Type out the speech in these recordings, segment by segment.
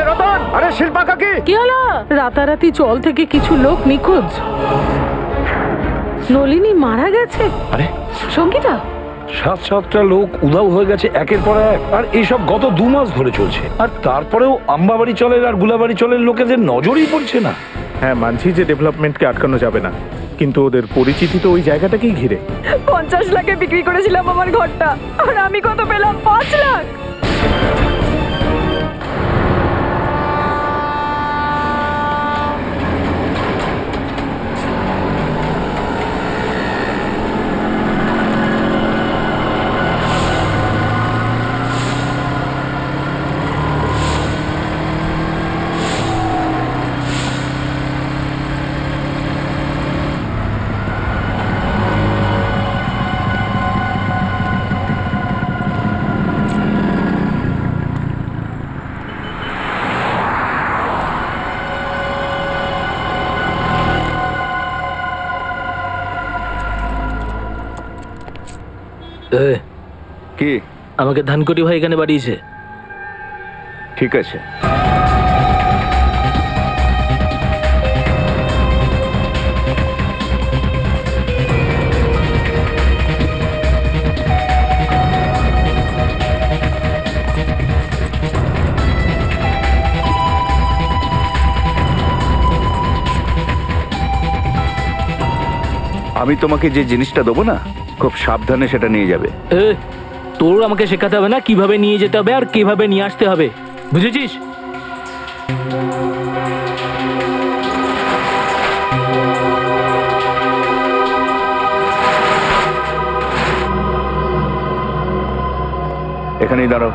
রতন, আরে শিল্পা কাকি, কি হলো? রাতারাতি জল থেকে কিছু লোক নিখোঁজ। নলিনী মারা গেছে। আরে সঙ্গীতা, 7-7টা লোক উধাও হয়ে গেছে একের পর এক, আর এইসব গত 2 মাস ধরে চলছে। আর তারপরেও আম্বাবাড়ি চলের আর গুলাবাড়ি চলের লোকেদের নজরই পড়ছে না। হ্যাঁ মানছি যে ডেভেলপমেন্টকে আটকানো যাবে না, কিন্তু ওদের পরিচিতি তো ওই জায়গাটাকেই ঘিরে। 50 লাখে বিক্রি করেছিলাম আমার ঘরটা, আর আমি কত পেলাম? 5 লাখ। কি আমাকে ধানকুটি ভাই এখানে পাঠিয়েছে। ঠিক আছে, আমি তোমাকে যে জিনিসটা দেবো না, খুব সাবধানে সেটা নিয়ে যাবে। তোর আমাকে শেখাতে হবে না কিভাবে নিয়ে যেতে হবে আর কিভাবে নিয়ে আসতে হবে, বুঝেছিস? এখানেই দাঁড়াও।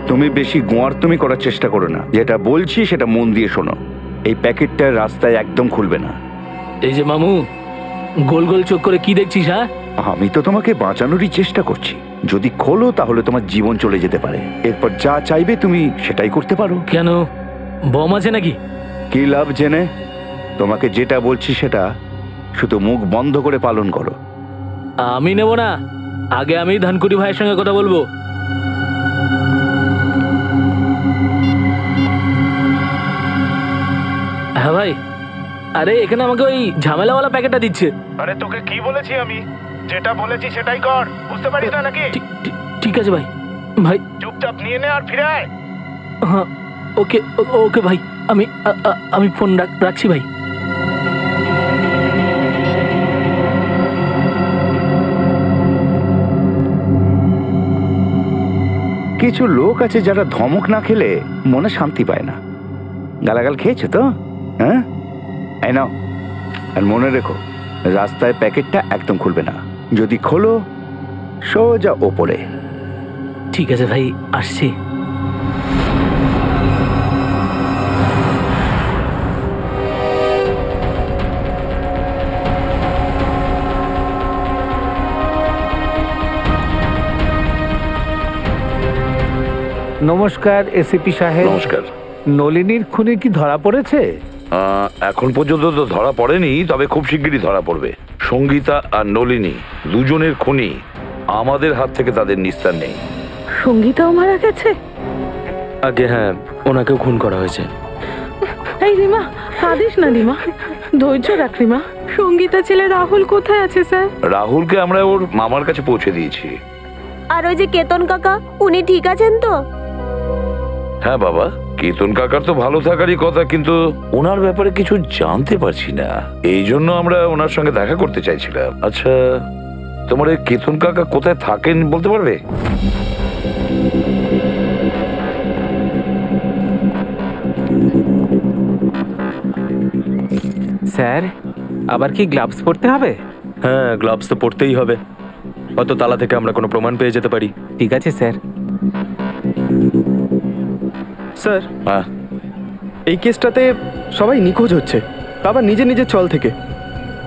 তুমি বেশি গোয়ার্তুমি করার চেষ্টা করো না, যেটা বলছি সেটা মন দিয়ে শোনো। এই প্যাকেটটা রাস্তায় একদম খুলবে না। এই যে মামু, গোল গোল চোখ করে কি দেখছিস? হ্যাঁ, আমি তো তোমাকে বাঁচানোরই চেষ্টা করছি। যদি খোলো তাহলে তোমার জীবন চলে যেতে পারে। এরপর যা চাইবে তুমি সেটাই করতে পারো। কেন, বম আছে নাকি? কি লাভ জেনে? তোমাকে যেটা বলছি সেটা শুধু মুখ বন্ধ করে পালন করো। আমি নেব না, আগে আমি ধানকুটি ভাইয়ের সঙ্গে কথা বলবো। হ্যাঁ ভাই, আরে এখানে আমাকে ওই ঝামেলাওয়ালা প্যাকেটটা দিচ্ছে। আরে তোকে কি বলেছি আমি? যেটা বলেছি সেটাই কর, বুঝতে পারিস না নাকি? ঠিক আছে ভাই, ভাই চুপচাপ নিয়ে নে আর ফিরে আয়। হ্যাঁ, ওকে ওকে ভাই, আমি ফোন রাখছি ভাই। কিছু লোক আছে যারা ধমক না খেলে মনে শান্তি পায় না। গালাগাল খেয়েছো তো? হ্যাঁ, এই নাও। আর মনে রেখো, রাস্তায় প্যাকেটটা একদম খুলবে না। যদি খোলো সোজা ওপরে। ঠিক আছে ভাই, আসছি। নমস্কার এসিপি সাহেব। নমস্কার। নলিনীর খুনি কি ধরা পড়েছে? এখন পর্যন্ত তো ধরা পড়েনি, তবে খুব শিগগিরই ধরা পড়বে। সঙ্গীতা আর নলিনী দুজনের খুনি, আমাদের হাত থেকে তাদের নিস্তার নেই। সঙ্গীতাও মারা গেছে? আগে হ্যাঁ, ওনাকেও খুন করা হয়েছে। এই রিমা, কাঁদিস না রিমা, ধৈর্য রাখ রিমা। সঙ্গীতা ছেলে রাহুল কোথায় আছে স্যার? রাহুলকে আমরা ওর মামার কাছে পৌঁছে দিয়েছি। আর ওই যে কেতন কাকা, উনি ঠিক আছেন তো? হ্যাঁ বাবা, কেতন কাকার তো ভালো থাকারই কথা, কিন্তু ওনার ব্যাপারে কিছু জানতে পারছি না, এই জন্য আমরা ওনার সঙ্গে দেখা করতে চাইছিলাম। আচ্ছা, তোমার এই কেতন কাকা কোথায় থাকেন বলতে পারবে? স্যার, আবার কি গ্লাভস পরতে হবে? হ্যাঁ, গ্লাভস তো পরতেই হবে, হয়তো তালা থেকে আমরা কোনো প্রমাণ পেয়ে যেতে পারি। ঠিক আছে স্যার। স্যার, হ্যাঁ, এই কেসটাতে সবাই নিখোঁজ হচ্ছে, আবার নিজের নিজের ছল থেকে।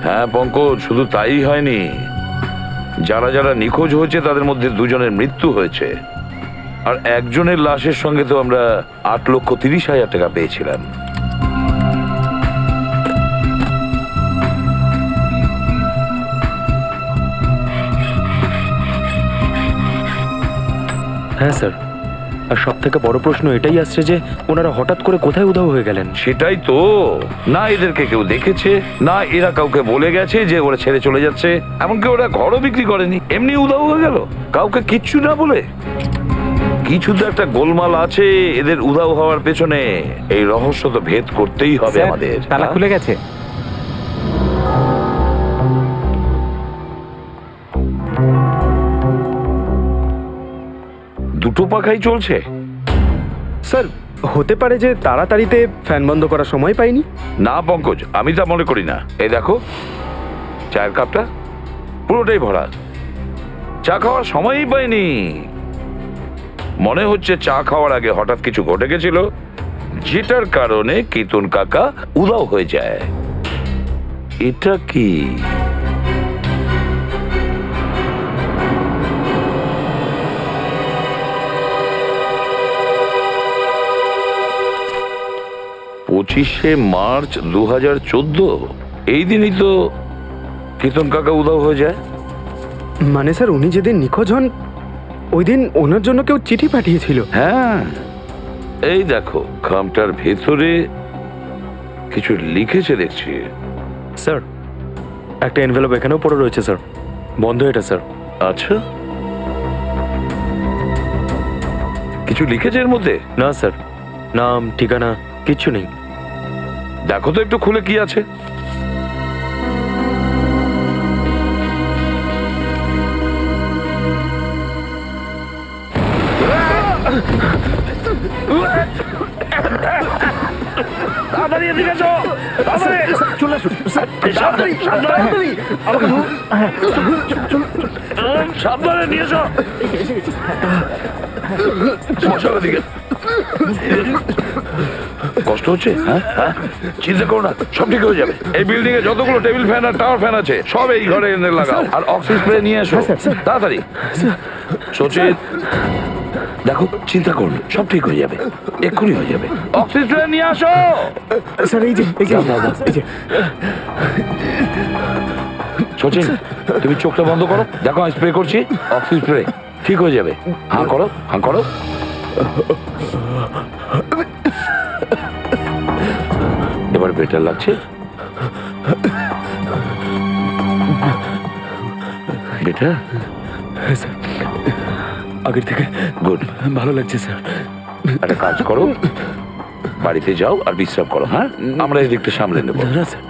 হ্যাঁ পঙ্কজ, শুধু তাই হয়নি, যারা যারা নিখোঁজ হয়েছে তাদের মধ্যে 2 জনের মৃত্যু হয়েছে, আর একজনের লাশের সঙ্গে তো আমরা 8,30,000 টাকা পেয়েছিলাম। হ্যাঁ স্যার, আর সব থেকে বড় প্রশ্ন এটাই আসছে যে ওনারা হঠাৎ করে কোথায় উধাও হয়ে গেলেন। সেটাই তো, না এদেরকে কেউ দেখেছে, না এরা কাউকে বলে গেছে যে ওরা ছেড়ে চলে যাচ্ছে, এমনকি ওরা ঘরও বিক্রি করেনি, এমনি উধাও হয়ে গেল কাউকে কিচ্ছু না বলে। কিছু তো একটা গোলমাল আছে এদের উধাও হওয়ার পেছনে। এই রহস্য তো ভেদ করতেই হবে স্যার, আমাদের। তালা খুলে গেছে। দুটো পাখাই চলছে। স্যার হতে পারে যে তাড়াতাড়িতে ফ্যান বন্ধ করার সময় পাইনি। না পঙ্কজ, আমি তা মনে করি না। এই দেখো চায়ের কাপটা পুরোটাই ভরা, চা খাওয়ার সময়ই পাইনি। মনে হচ্ছে চা খাওয়ার আগে হঠাৎ কিছু ঘটে গেছিল, যেটার কারণে কেতন কাকা উধাও হয়ে যায়। এটা কি? পঁচিশে মার্চ 2014, এই দিনই তো কেতন কাকা উধাও হয়ে যায়। মানে স্যার উনি যেদিন নিখোঁজ হন ওই দিন ওনার জন্য কেউ চিঠি পাঠিয়েছিল। হ্যাঁ, এই দেখো খামটার ভেতরে কিছু লিখেছে দেখছি। স্যার একটা এনভেলপ এখানেও পড়ে রয়েছে স্যার, বন্ধ এটা স্যার। আচ্ছা, কিছু লিখেছে এর মধ্যে? না স্যার, নাম ঠিকানা কিচ্ছু নেই। দেখো তো একটু খুলে কি আছে। সাবধানে নিয়ে এসো। মশালা দিকে কষ্ট হচ্ছে? হ্যাঁ হ্যাঁ, চিন্তা করো না, সব ঠিক হয়ে যাবে। এই বিল্ডিং এ যতগুলো table fan R tower fan আছে সব এই ঘরে এনে লাগাও, আর অক্সিজেন স্প্রে নিয়ে এসো তাড়াতাড়ি। সচিন দেখো, চিন্তা করো না, সব ঠিক হয়ে যাবে, এক্ষুনি হয়ে যাবে। অক্সিজেন স্প্রে নিয়ে আসো। স্যার এই যে সচিন তুমি চোখটা বন্ধ করো, দেখো আমি স্প্রে করছি, অক্সিজেন স্প্রে ঠিক হয়ে যাবে। হাঁ করো, হাঁ করো। এবার বেটার লাগছে? বেটার? স্যার আগের থেকে গুড, ভালো লাগছে স্যার। একটা কাজ করো, বাড়িতে যাও আর বিশ্রাম করো। হ্যাঁ, আমরা এই দিকটা সামলে নেবো। না স্যার,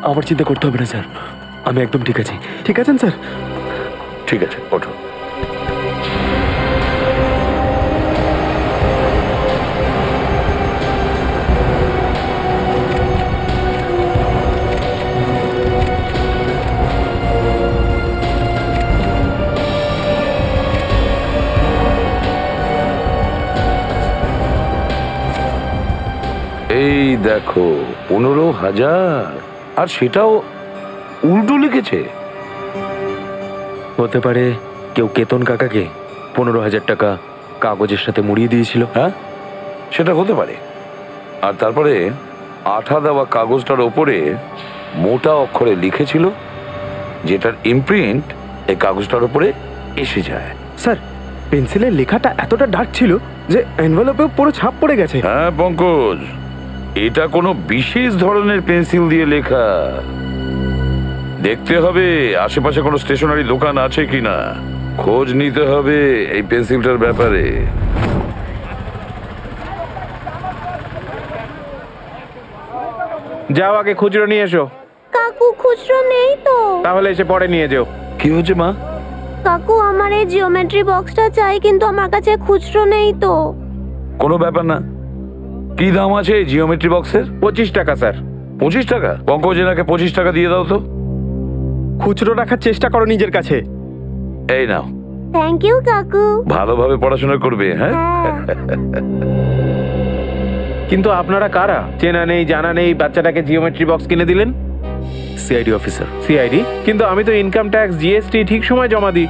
আমার চিন্তা করতে হবে না স্যার, আমি একদম ঠিক আছি। ঠিক আছেন স্যার? ঠিক আছে, ওঠো। এই দেখো 15,000, আর সেটাও উল্টো লিখেছে। হতে পারে কেউ কেতন কাকাকে 15,000 টাকা কাগজের সাথে মুড়িয়ে দিয়েছিল। হ্যাঁ, সেটা হতে পারে। আর তারপরে আঠা দেওয়া কাগজটার ওপরে মোটা অক্ষরে লিখেছিল, যেটার ইমপ্রিন্ট এই কাগজটার উপরে এসে যায়। স্যার পেন্সিলের লেখাটা এতটা ডার্ক ছিল যে এনভেলপেও পুরো ছাপ পড়ে গেছে। হ্যাঁ পঙ্কজ, এটা কোনো বিশেষ ধরনের পেন্সিল দিয়ে লেখা। দেখতে হবে আশেপাশে কোনো স্টেশনারি দোকান আছে কিনা, খোঁজ নিতে হবে এই পেন্সিলটার ব্যাপারে। যাও আগে খুচরো নিয়ে এসো। কাকু খুচরো নেই তো। তাহলে এসে পরে নিয়ে যেও। কি হচ্ছে মা? কাকু আমার এই জিওমেট্রি বক্সটা চাই, কিন্তু আমার কাছে খুচরো নেই তো। কোনো ব্যাপার না। কি দাম আছে এই জিওমেট্রি বক্সের? 25 টাকা স্যার। 25 টাকা? পঙ্কজ এনাকে 25 টাকা দিয়ে দাও তো। খুচরো রাখার চেষ্টা করো নিজের কাছে। এই নাও। থ্যাংক ইউ কাকু। ভালোভাবে পড়াশোনা করবে। হ্যাঁ, কিন্তু আপনারা কারা? চেনা নেই জানা নেই, বাচ্চাটাকে জিওমেট্রি বক্স কিনে দিলেন। CID officer. সিআইডি? কিন্তু আমি তো ইনকাম ট্যাক্স জিএসটি ঠিক সময় জমা দিই।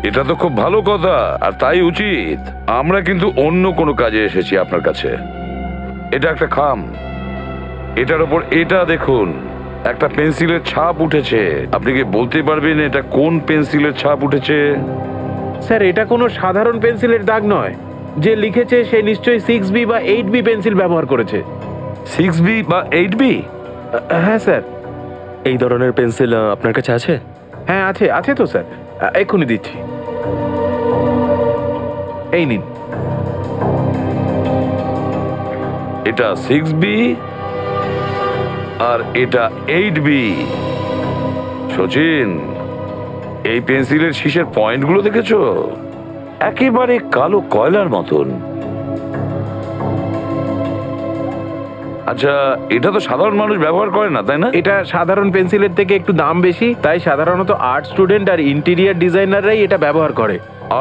এটা তো খুব ভালো কথা, আর তাই উচিত। আমরা কিন্তু অন্য কোনো কাজে এসেছি আপনার কাছে। এটা একটা খাম, এটার উপর এটা দেখুন, একটা পেন্সিলের ছাপ উঠেছে। আপনি কি বলতে পারবেন এটা কোন পেন্সিলের ছাপ উঠেছে? স্যার এটা কোনো সাধারণ পেন্সিলের দাগ নয়। যে লিখেছে সে নিশ্চয়ই 6B বা 8B পেন্সিল ব্যবহার করেছে। 6B বা 8B? হ্যাঁ স্যার। এই ধরনের পেন্সিল আপনার কাছে আছে? হ্যাঁ আছে, আছে তো স্যার, এক্ষুনি দিচ্ছি। এই নিন। এটা 6B আর এটা 8B। সচিন, এই পেন্সিলের শীষের পয়েন্টগুলো দেখেছো? একেবারে কালো কয়লার মতন। আচ্ছা, এটা তো সাধারণ মানুষ ব্যবহার করে না, তাই না? এটা সাধারণ পেন্সিলের থেকে একটু দাম বেশি, তাই সাধারণত আর্ট স্টুডেন্ট আর ইন্টেরিয়ার ডিজাইনাররাই এটা ব্যবহার করে।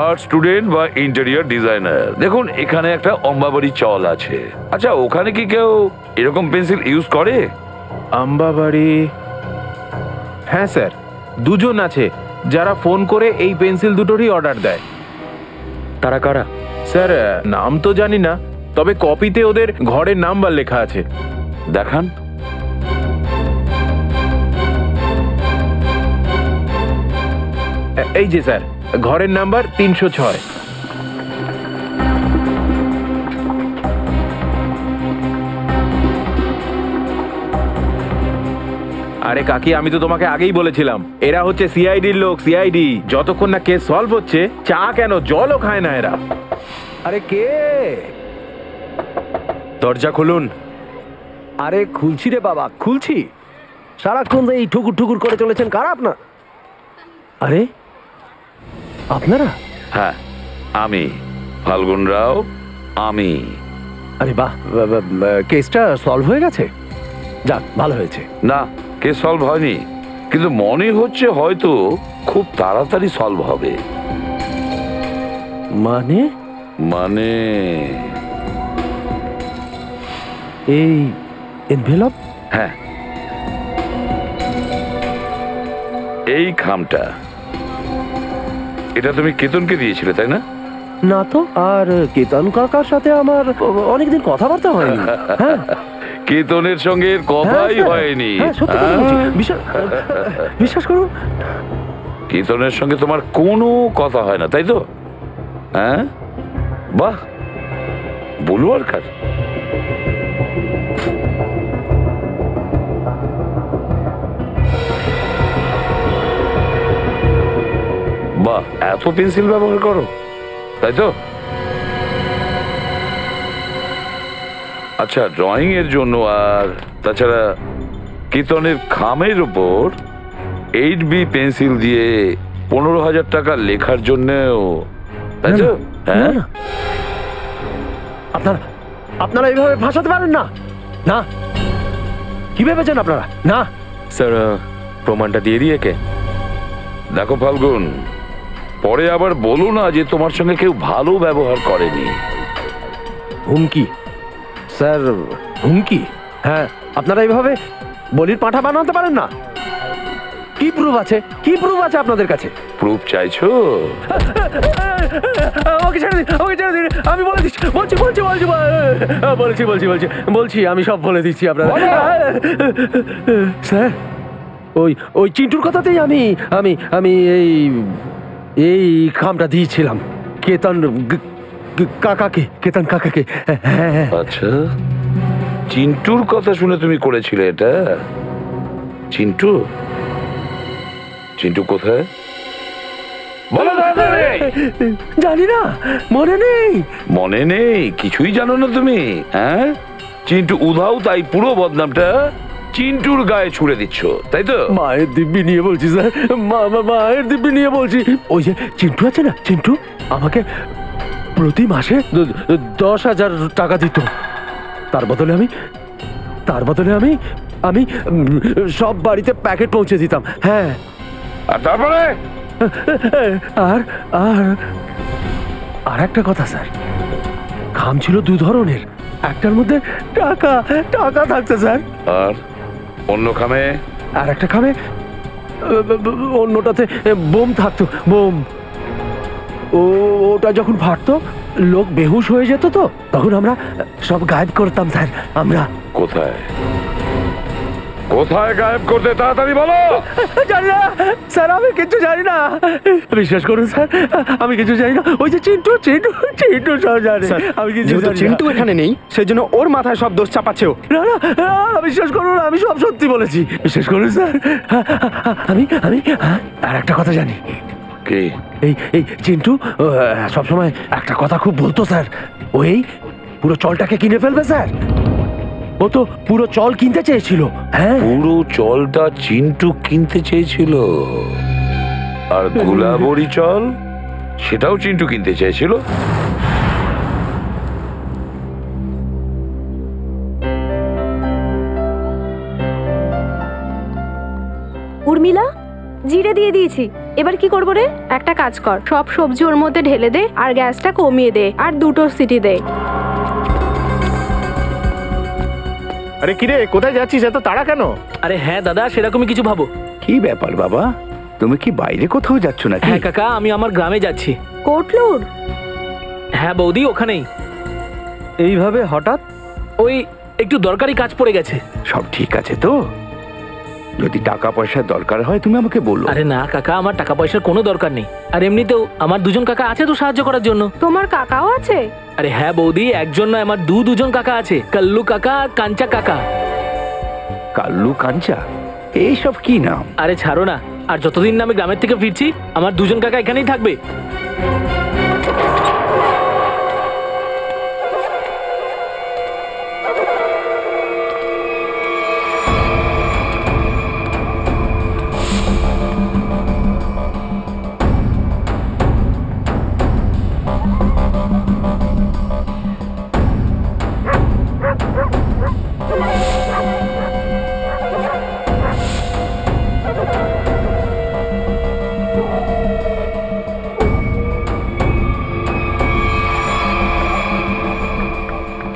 আর্ট স্টুডেন্ট বা ইন্টেরিয়ার ডিজাইনার। দেখুন, এখানে একটা অম্বাবাড়ি চল আছে। আচ্ছা, ওখানে কি কেউ এরকম পেন্সিল ইউজ করে? আম্বাবাড়ি? হ্যাঁ স্যার, দুজন আছে যারা ফোন করে এই পেন্সিল দুটোরই অর্ডার দেয়। তারা কারা? স্যার নাম তো জানি না, তবে কপিতে ওদের ঘরের নাম্বার লেখা আছে। দেখান। এই যে স্যার, ঘরের নাম্বার 306। আরে কাকি, আমি তো তোমাকে আগেই বলেছিলাম এরা হচ্ছে সিআইডির লোক। সিআইডি যতক্ষণ না কেস সলভ হচ্ছে, চা কেন জলও খায় না এরা। আরে কে? দরজা খুলুন। আরে খুলছি রে বাবা, খুলছি। সারাক্ষণ এই ঠুকুর ঠুকুর করে চলেছেন, কারা আপনার? আরে আপনারা? হ্যাঁ, আমি ফাল্গুন রাও। আমি। আরে বাহ, কেসটা সলভ হয়ে গেছে? যাক, ভালো হয়েছে। না, কেস সলভ হয়নি, কিন্তু মনে হচ্ছে হয়তো খুব তাড়াতাড়ি সলভ হবে। মানে? মানে এই এনভেলপ? হ্যাঁ, এই খামটা, এটা তুমি কেতনকে দিয়েছিলে, তাই না? না তো, আর কেতন কাকার সাথে আমার অনেকদিন কথাবার্তা হয়নি। হ্যাঁ, কেতনের সঙ্গে কথাই হয়নি। বিশ্বাস করুন, কেতনের সঙ্গে তোমার কোনো কথা হয় না, তাই তো? হ্যাঁ, বাহ, বলু আর কার। বাহ, এত পেন্সিল ব্যবহার করো, তাই তো? আচ্ছা, ড্রয়িং এর জন্য আর তাছাড়া কেতনের খামের উপর 8B পেন্সিল দিয়ে 15,000 টাকা লেখার জন্যও, তাই তো? হ্যাঁ, আপনারা এইভাবে ভাসাতে পারেন না। না, কি ভেবেছেন আপনারা? না স্যার, প্রমাণটা দিয়ে দিয়ে কে? দেখো ফাল্গুন, পরে আবার বলো না যে তোমার সঙ্গে কেউ ভালো ব্যবহার করেনি। হুমকি? স্যার, হুমকি? হ্যাঁ, আপনারা এইভাবে বলির পাঁঠা বানাতে পারেন না। কি প্রুফ আছে? কি প্রুফ আছে আপনাদের কাছে? প্রুফ চাইছো? আমাকে ছেড়ে দিন, আমাকে ছেড়ে দিন। আমি বলে দিচ্ছি, বলছি, আমি সব বলে দিচ্ছি আপনারা। স্যার, ওই চিন্টুর কথাতেই আমি এই খামটা দিয়েছিলাম কেতন কাকাকে। আচ্ছা, চিন্টুর কথা শুনে তুমি করেছিলে এটা? চিন্টু কোথায়? জানি না, মনে নেই। মনে নেই? কিছুই জানো না তুমি? হ্যাঁ, চিন্টু উধাও, তাই পুরো বদনামটা চিন্টুর গায়ে ছুড়ে দিচ্ছ, তাই তো? মায়ের দিব্যি নিয়ে বলছি স্যার, মায়ের দিব্যি নিয়ে বলছি। ওই যে চিন্টু আছে না, চিন্টু আমাকে প্রতি মাসে 10,000 টাকা দিত। তার বদলে আমি সব বাড়িতে প্যাকেট পৌঁছে দিতাম। হ্যাঁ, আর তারপরে? আর একটা কথা স্যার, খাম ছিল 2 ধরনের। একটার মধ্যে টাকা থাকতো স্যার, আর অন্য খামে? আর একটা খামে অন্যটাতে বোম থাকতো। বোম, ওটা যখন ফাটতো লোক বেহুশ হয়ে যেত, তো তখন আমরা সব গায়েব করতাম স্যার। আমরা কোথায়? কোথায় গায়েব করতে তাড়াতাড়ি বলো। জানি না স্যার, আমি কিছু জানি না। বিশ্বাস করুন স্যার, আমি কিছু জানি না। ওই যে চিন্টু চিন্টু চিন্টু সব জানে। আমি কিছু যেহেতু জানি না। চিন্টু এখানে নেই সেই জন্য ওর মাথায় সব দোষ চাপাচ্ছে ও। না না না, বিশ্বাস করুন, আমি সব সত্যি বলেছি। বিশ্বাস করুন স্যার। আমি আমি আর একটা কথা জানি। কি? এই এই চিন্টু সবসময় একটা কথা খুব বলতো স্যার। ওই পুরো চলটাকে কিনে ফেলবে স্যার। ও তো পুরো চল কিনতে চেয়েছিল। হ্যাঁ, পুরো চলটা চিন্টু কিনতে চেয়েছিল, আর গোলাবরি চল সেটাও চিন্টু কিনতে চেয়েছিল। উর্মিলা, জিরে দিয়ে দিয়েছি, এবার কি করবো রে? একটা কাজ কর, সব সবজি ওর মধ্যে ঢেলে দে আর গ্যাসটা কমিয়ে দে আর 2টো সিটি দে। আরে কিরে, কোথায় যাচ্ছিস? এত তাড়া কেন? আরে হ্যাঁ দাদা, সেরকমই কিছু ভাবো। কি ব্যাপার বাবা, তুমি কি বাইরে কোথাও যাচ্ছ নাকি? হ্যাঁ কাকা, আমি আমার গ্রামে যাচ্ছি। কোটলুর? হ্যাঁ বৌদি, ওখানেই। এইভাবে হঠাৎ? ওই একটু দরকারি কাজ পড়ে গেছে। সব ঠিক আছে তো? যদি টাকা পয়সার দরকার হয় তুমি আমাকে বলো। আরে না কাকা, আমার টাকা পয়সার কোনো দরকার নেই। আর এমনিতেও আমার 2জন কাকা আছে তো সাহায্য করার জন্য। তোমার কাকাও আছে? আরে হ্যাঁ বৌদি, একজন নয়, আমার দুজন কাকা আছে, কাল্লু কাকা আর কাঞ্চা কাকা। কাল্লু কাঞ্চা এইসব কি নাম? আরে ছাড়ো না, আর যতদিন না আমি গ্রামের থেকে ফিরছি আমার 2জন কাকা এখানেই থাকবে।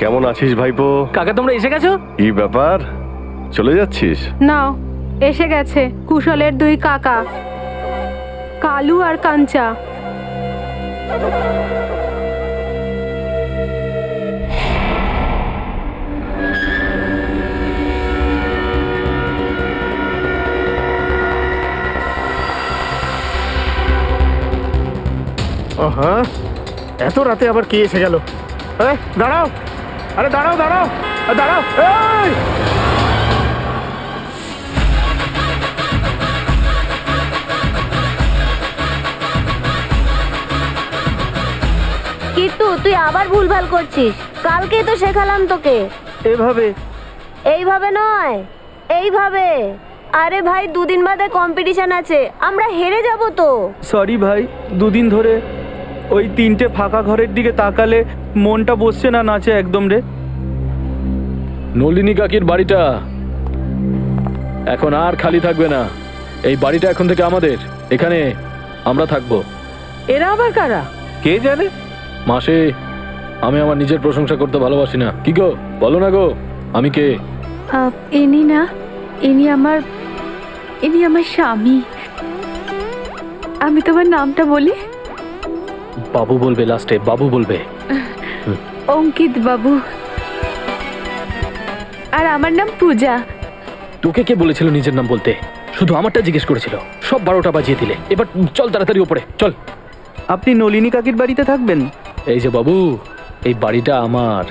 কেমন আছিস ভাইপো? কাকা তোমরা এসে গেছো? কি ব্যাপার, চলে যাচ্ছিস? নাও, এসে গেছে কুশলের 2 কাকা, কালু আর কাঞ্চা। হ্যাঁ, এত রাতে আবার কে এসে গেল? দাঁড়াও, আরে দাঁড়াও দাঁড়াও দাঁড়াও। এই কিন্তু তুই আবার ভুলভাল করছিস। কালকেই তো শেখালাম তোকে। এভাবে? এইভাবে নয়, এইভাবে। আরে ভাই, 2 দিন বাদে কম্পিটিশন আছে, আমরা হেরে যাব তো। সরি ভাই, 2 দিন ধরে ওই 3টে ফাঁকা ঘরের দিকে তাকালে মনটা বসছে না নাচে একদম রে। নলিনী কাকির বাড়িটা এখন আর খালি থাকবে না। এই বাড়িটা এখন থেকে আমাদের, এখানে আমরা থাকবো। এরা আবার কারা? কে জানে। মাসে, আমি আমার নিজের প্রশংসা করতে ভালোবাসি না। কি গো, বলো না গো, আমি কে? ইনি না, ইনি আমার স্বামী। আমি তোমার নামটা বলি? বাবু বলবে, লাস্টে বাবু বলবে। অঙ্কিত বাবু। আর আমার নাম পূজা। তোকে কে বলেছিল নিজের নাম বলতে? শুধু আমারটা জিজ্ঞেস করেছিল। সব 12টা বাজিয়ে দিলে। এবার চল তাড়াতাড়ি ওপরে চল। আপনি নলিনী কাকির বাড়িতে থাকবেন? এই যে বাবু, এই বাড়িটা আমার,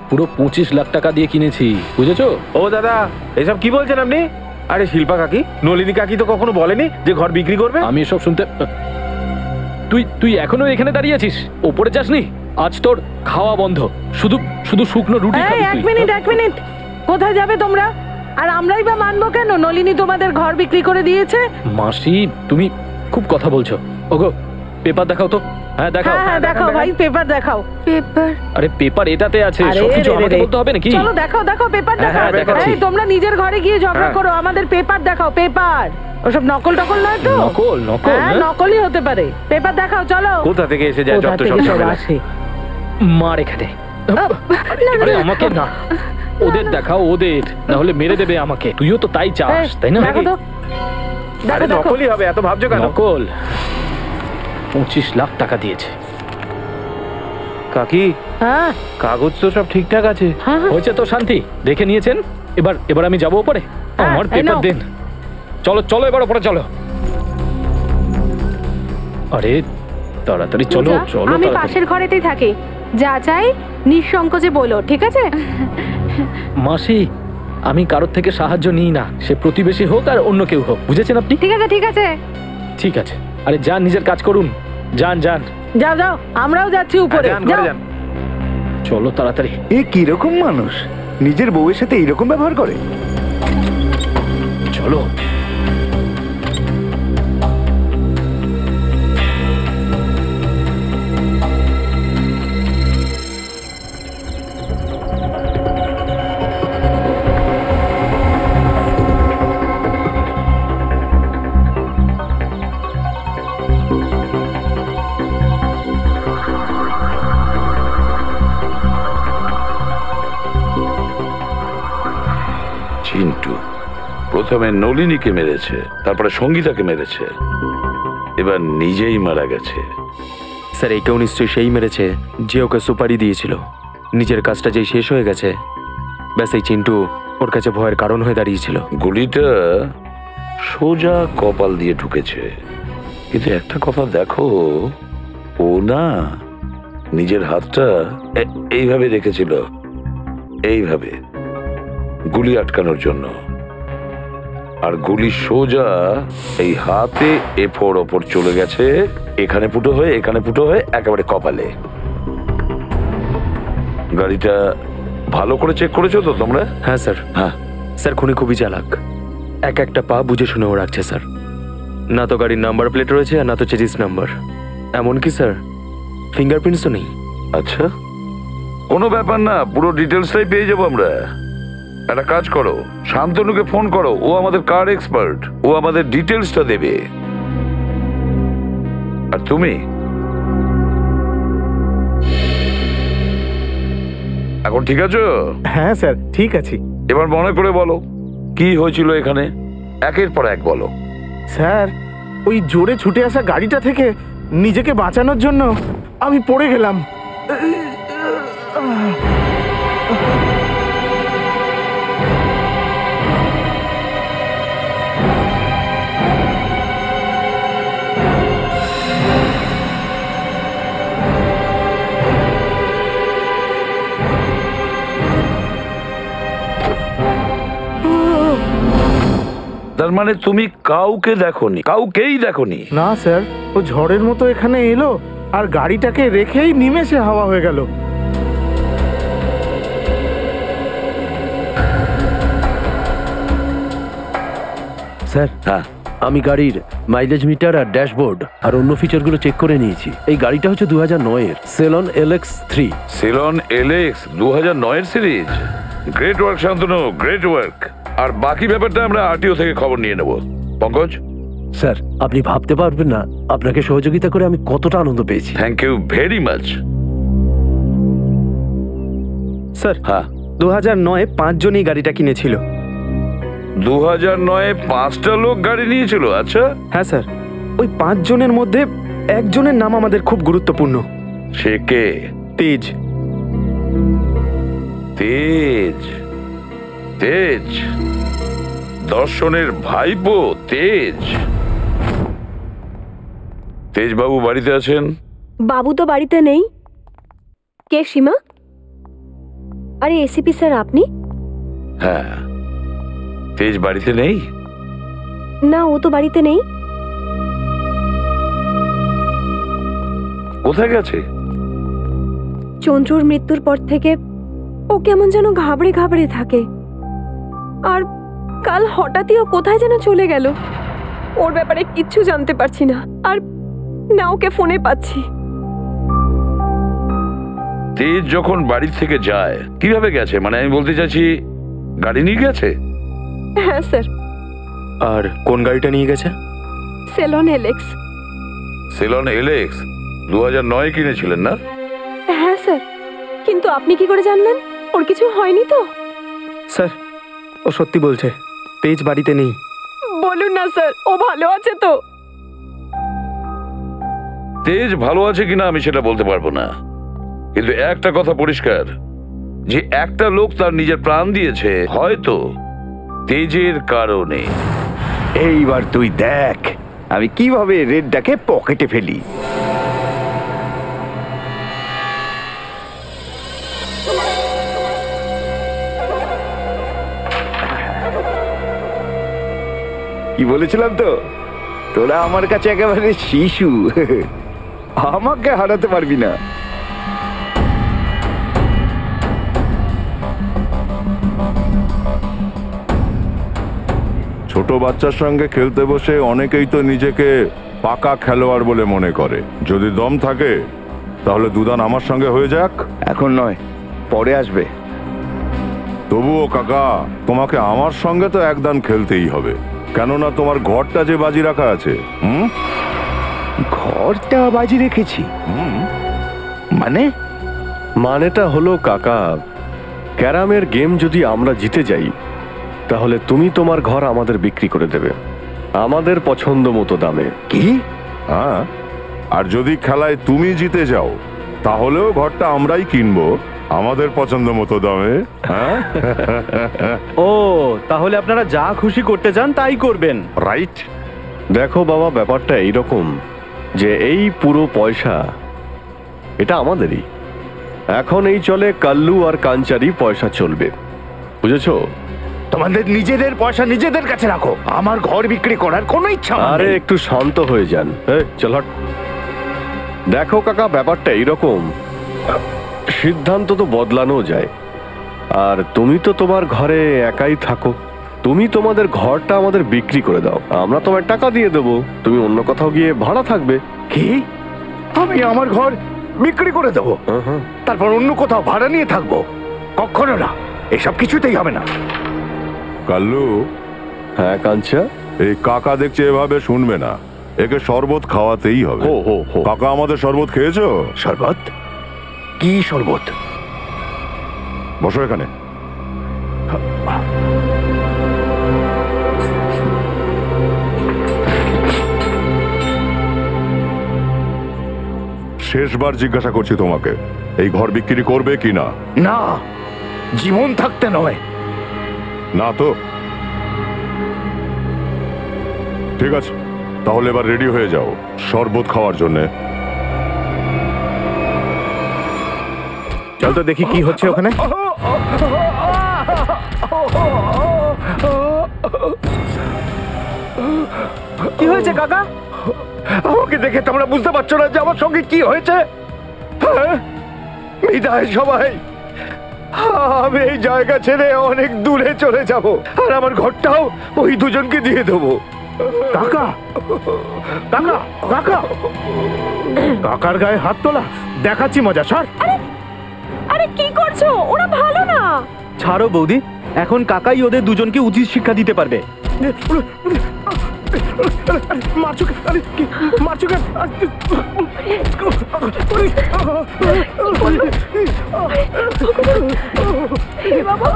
পুরো 25 লাখ টাকা দিয়ে কিনেছি, বুঝেছো? ও দাদা, এসব কি বলছেন আপনি? আরে শিল্পা কাকি, নলিনী কাকি তো কখনো বলেনি যে ঘর বিক্রি করবে। আমি এসব শুনতে। তুই এখনো এখানে দাঁড়িয়ে আছিস? ওপরে যাসনি? আজ তোর খাওয়া বন্ধ, শুধু শুধু শুকনো রুটি খাবি এক তুই। মিনিট, কোথায় যাবে তোমরা? আর আমরাই বা মানবো কেন? নলিনী তোমাদের ঘর বিক্রি করে দিয়েছে। মাসি, তুমি খুব কথা বলছো। ওগো, পেপার দেখাও তো। হ্যাঁ দেখাও। হ্যাঁ দেখাও ভাই, পেপার দেখাও। পেপার? আরে পেপার এটাতে আছে, সবকিছু আমাকে বলতে হবে নাকি? চলো দেখাও পেপার হ্যাঁ, দেখাচ্ছি। এই তোমরা নিজের ঘরে গিয়ে ঝগড়া করো, আমাদের পেপার দেখাও, পেপার। ওসব নকল নয় তো? নকল? হ্যাঁ, নকলই হতে পারে। পেপার দেখাও, চলো। কোথা থেকে এসে যায় যত সব ঝামেলা। মার এখানে। আরে আমাকে না, ওদের দেখাও, ওদের, না হলে মেরে দেবে আমাকে। তুইও তো তাই চাস, তাই না? দেখো তো, আরে নকলই হবে, এত ভাবছো কেন? নকল। 25 লাখ টাকা দিয়েছে। কাকি, হ্যাঁ কাগজ তো সব ঠিকঠাক আছে। হয়েছে তো শান্তি, দেখে নিয়েছেন? এবার আমি যাবো উপরে। আমার এই পেপার নাও। দেন। চলো চলো এবার ওপরে চলো। আরে তাড়াতাড়ি চলো পূজা, চলো আমি তাড়াতাড়ি। পাশের ঘরেতেই থাকি, যা চাই নিঃসংকোচে বলো, ঠিক আছে? মাসি, আমি কারোর থেকে সাহায্য নিই না, সে প্রতিবেশী হোক আর অন্য কেউ হোক, বুঝেছেন আপনি? ঠিক আছে ঠিক আছে, ঠিক আছে। আরে যান, নিজের কাজ করুন, যান যান। যাও যাও, আমরাও যাচ্ছি উপরে। যান, ঘরে যাও। যান। চলো তাড়াতাড়ি। এ কিরকম মানুষ, নিজের বউয়ের সাথে এইরকম ব্যবহার করে? চলো। চিন্টু প্রথমে নলিনীকে মেরেছে, তারপরে সঙ্গীতাকে মেরেছে, এবার নিজেই মারা গেছে। স্যার একেও নিশ্চয়ই সেই মেরেছে যে ওকে সুপারি দিয়েছিল। নিজের কাজটা যেই শেষ হয়ে গেছে, ব্যাস এই চিন্টু ওর কাছে ভয়ের কারণ হয়ে দাঁড়িয়েছিল। গুলিটা সোজা কপাল দিয়ে ঢুকেছে, কিন্তু একটা কথা দেখো, ও না নিজের হাতটা এইভাবে রেখেছিল, এইভাবে গুলি আটকানোর জন্য, আর গুলি সোজা এই হাতে এফোর ওপর চলে গেছে, এখানে ফুটো হয়ে এখানে ফুটো হয়ে একেবারে কপালে। গাড়িটা ভালো করে চেক করেছো তো তোমরা? হ্যাঁ স্যার। হ্যাঁ স্যার খুনি খুবই চালাক, এক একটা পা বুঝে শুনেও রাখছে স্যার। না তো গাড়ির নাম্বার প্লেট রয়েছে আর না তো চেজিস নাম্বার, এমনকি স্যার ফিঙ্গারপ্রিন্টসও নেই। আচ্ছা, কোনো ব্যাপার না, পুরো ডিটেলসটাই পেয়ে যাবো আমরা। একটা কাজ করো, শান্তনুকে ফোন করো, ও আমাদের কার এক্সপার্ট, ও আমাদের ডিটেলসটা দেবে। আর তুমি এখন ঠিক আছো? হ্যাঁ স্যার, ঠিক আছি। এবার মনে করে বলো কি হয়েছিল এখানে, একের পর এক বলো। স্যার, ওই জোরে ছুটে আসা গাড়িটা থেকে নিজেকে বাঁচানোর জন্য আমি পড়ে গেলাম। তার মানে তুমি কাউকে দেখোনি, কাউকেই দেখোনি? না স্যার, ও ঝড়ের মতো এখানে এলো আর গাড়িটাকে রেখেই নিমেষে হাওয়া হয়ে গেল। স্যার, হ্যাঁ আমি গাড়ির মাইলেজ মিটার আর ড্যাশবোর্ড আর অন্য ফিচারগুলো চেক করে নিয়েছি। এই গাড়িটা হচ্ছে 2009-এর সেলন LX3। সেলন LX 2009-এর সিরিজ। Great work Shantanu, great work. আর বাকি ব্যাপারটা আমরা আরটিও থেকে খবর নিয়ে নেব। পঙ্কজ স্যার, আপনি ভাবতে পারবেন না আপনাকে সহযোগিতা করে আমি কতটা আনন্দ পেয়েছি। Thank you very much. Sir, হ্যাঁ 2009-এ 5 জন এই গাড়িটা কিনেছিল। 2009-এ 5টা লোক গাড়ি নিয়েছিল? আচ্ছা হ্যাঁ স্যার, ওই 5 জনের মধ্যে একজনের নাম আমাদের খুব গুরুত্বপূর্ণ। সে কে? তেজ। তেজ? তেজ দর্শনের ভাইপো তেজ? তেজ বাবু বাড়িতে আছেন? বাবু তো বাড়িতে নেই। কে সীমা? আরে এসিপি স্যার, আপনি? হ্যাঁ, তেজ বাড়িতে নেই? না, ও তো বাড়িতে নেই। কোথায় গেছে? চন্দ্রুর মৃত্যুর পর থেকে ও কেমন যেন ঘাবড়ে ঘাবড়ে থাকে, আর কাল হঠাৎই ও কোথায় যেন চলে গেল। ওর ব্যাপারে কিচ্ছু জানতে পারছি না, আর না ওকে ফোনে পাচ্ছি। তেজ যখন বাড়ি থেকে যায় কিভাবে গেছে? মানে আমি বলতে চাইছি, গাড়ি নিয়ে গেছে? হ্যাঁ স্যার। আর কোন গাড়িটা নিয়ে গেছে? সেলন LX। সেলন LX 2009-এ কিনেছিলেন না? হ্যাঁ স্যার, কিন্তু আপনি কি করে জানলেন? ওর কিছু হয়নি তো? স্যার, ও সত্যি বলছে, তেজ বাড়িতে নেই। বলুন না স্যার, ও ভালো আছে তো? তেজ ভালো আছে কিনা আমি সেটা বলতে পারবো না, কিন্তু একটা কথা পরিষ্কার, যে একটা লোক তার নিজের প্রাণ দিয়েছে, হয়তো তেজের কারণে। এইবার তুই দেখ আমি কিভাবে রেডটাকে পকেটে ফেলি। কি বলেছিলাম তো, তোরা আমার কাছে একেবারে শিশু, আমাকে হারাতে পারবি না। ছোট বাচ্চার সঙ্গে খেলতে বসে অনেকেই তো নিজেকে পাকা খেলোয়াড় বলে মনে করে। যদি দম থাকে তাহলে দুদান আমার সঙ্গে হয়ে যাক। এখন নয়, পরে আসবে। তবুও কাকা, তোমাকে আমার সঙ্গে তো একদান খেলতেই হবে, কেননা তোমার ঘরটা যে বাজি রাখা আছে। ঘরটা বাজি রেখেছি মানেটা হলো কাকা, ক্যারামের গেম যদি আমরা জিতে যাই তাহলে তুমি তোমার ঘর আমাদের বিক্রি করে দেবে আমাদের পছন্দ মতো দামে। কি? হ্যাঁ, আর যদি খেলায় তুমি জিতে যাও তাহলেও ঘরটা আমরাই কিনবো আমাদের পছন্দ মতো দামে। হ্যাঁ, ও তাহলে আপনারা যা খুশি করতে চান তাই করবেন, রাইট? দেখো বাবা, ব্যাপারটা এইরকম যে এই পুরো পয়সা এটা আমাদেরই। এখন এই চলে কাল্লু আর কাঞ্চারি পয়সা চলবে, বুঝেছো? তোমাদের নিজেদের পয়সা নিজেদের কাছে রাখো, আমার ঘর বিক্রি করার কোনো ইচ্ছা নেই। আরে একটু শান্ত হয়ে যান। চল হট। দেখো কাকা, ব্যাপারটা এইরকম, সিদ্ধান্ত তো বদলানো যায়। আর তুমি তো তোমার ঘরে একাই থাকো, তুমি তোমাদের ঘরটা আমাদের বিক্রি করে দাও, আমরা তোমার টাকা দিয়ে দেবো, তুমি অন্য কোথাও গিয়ে ভাড়া থাকবে। কি? আমি আমার ঘর বিক্রি করে দেবো, তারপর অন্য কোথাও ভাড়া নিয়ে থাকবো? কখনো না, এসব কিছুতেই হবে না। কাল্লু। হ্যাঁ কাঞ্চা? এই কাকা দেখছে এভাবে শুনবে না, একে শরবত খাওয়াতেই হবে। কাকা, আমাদের শরবত খেয়েছো? শরবত? কি শরবত? বসো এখানে। শেষবার জিজ্ঞাসা করছি তোমাকে, এই ঘর বিক্রি করবে কি না? না, জীবন থাকতে নয়। না তো? ঠিক আছে, তাহলে এবার রেডি হয়ে যাও শরবত খাওয়ার জন্যে। চল তো দেখি কি হচ্ছে ওখানে। কি হয়েছে কাকা? আমাকে দেখে তোমরা বুঝতে পারছো না যে আমার সঙ্গে কি হয়েছে? বিদায় সবাই, আমি এই জায়গা ছেড়ে অনেক দূরে চলে যাব, আর আমার ঘরটাও ওই দুজনকে দিয়ে দেবো। কাকা, কাকা, কাকা, কাকার গায়ে হাত তোলা, দেখাচ্ছি মজা। সর। আরে কি করছো? ওরা ভালো না। ছাড়ো বৌদি, এখন কাকাই ওদের দুজনকে উচিত শিক্ষা দিতে পারবে। মারছো কেন? আরে কি মারছো কেন? বাবা,